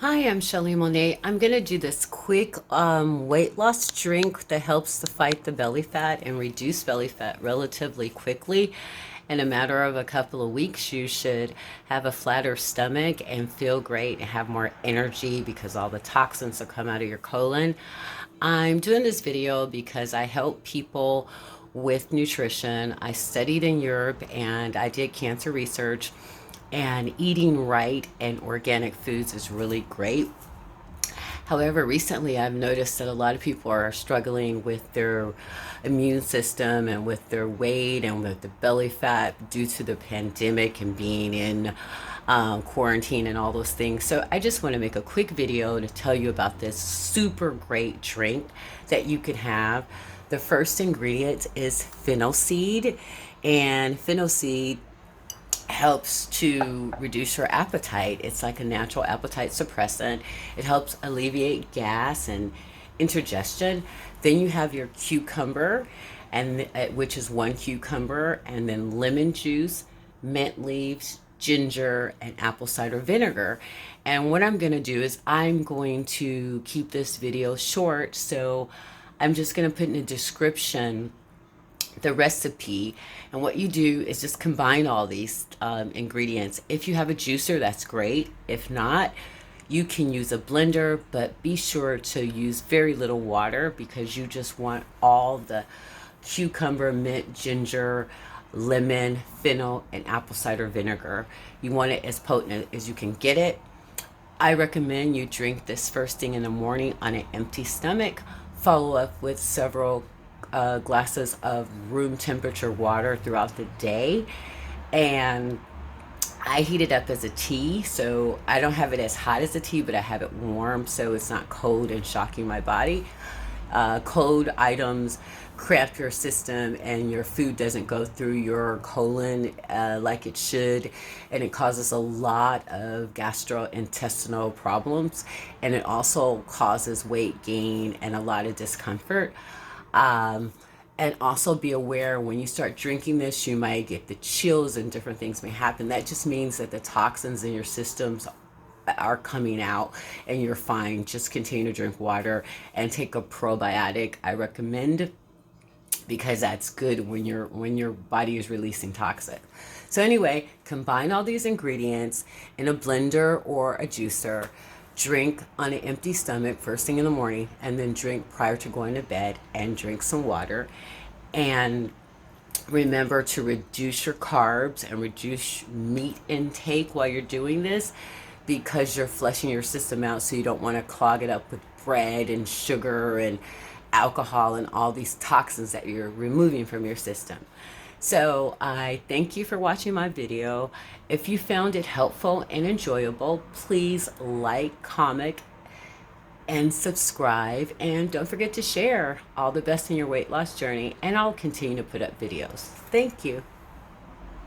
Hi, I'm Shelly Monet. I'm going to do this quick weight loss drink that helps to fight the belly fat and reduce belly fat relatively quickly. In a matter of a couple of weeks, you should have a flatter stomach and feel great and have more energy because all the toxins will come out of your colon. I'm doing this video because I help people with nutrition. I studied in Europe and I did cancer research, and eating right and organic foods is really great. However, recently I've noticed that a lot of people are struggling with their immune system and with their weight and with the belly fat due to the pandemic and being in quarantine and all those things. So I just want to make a quick video to tell you about this super great drink that you can have. The first ingredient is fennel seed, and fennel seed helps to reduce your appetite. It's like a natural appetite suppressant. It helps alleviate gas and indigestion. Then you have your cucumber, and which is one cucumber, and then lemon juice, mint leaves, ginger, and apple cider vinegar. And what I'm going to do is I'm going to keep this video short, so I'm just going to put in the description the recipe. And what you do is just combine all these ingredients. If you have a juicer, that's great. If not, you can use a blender, but be sure to use very little water because you just want all the cucumber, mint, ginger, lemon, fennel, and apple cider vinegar. You want it as potent as you can get it. I recommend you drink this first thing in the morning on an empty stomach. Follow up with several glasses of room temperature water throughout the day. And I heat it up as a tea, so I don't have it as hot as a tea, but I have it warm so it's not cold and shocking my body. Cold items cramp your system and your food doesn't go through your colon like it should, and it causes a lot of gastrointestinal problems, and it also causes weight gain and a lot of discomfort. And also be aware when you start drinking this, you might get the chills and different things may happen. That just means that the toxins in your systems are coming out and you're fine. Just continue to drink water and take a probiotic. I recommend, because that's good when your body is releasing toxin. So anyway, combine all these ingredients in a blender or a juicer. Drink on an empty stomach first thing in the morning, and then drink prior to going to bed, and drink some water. And remember to reduce your carbs and reduce meat intake while you're doing this, because you're flushing your system out, so you don't want to clog it up with bread and sugar and alcohol and all these toxins that you're removing from your system. So I thank you for watching my video. If you found it helpful and enjoyable, please like, comment, and subscribe. And don't forget to share. All the best in your weight loss journey. And I'll continue to put up videos. Thank you.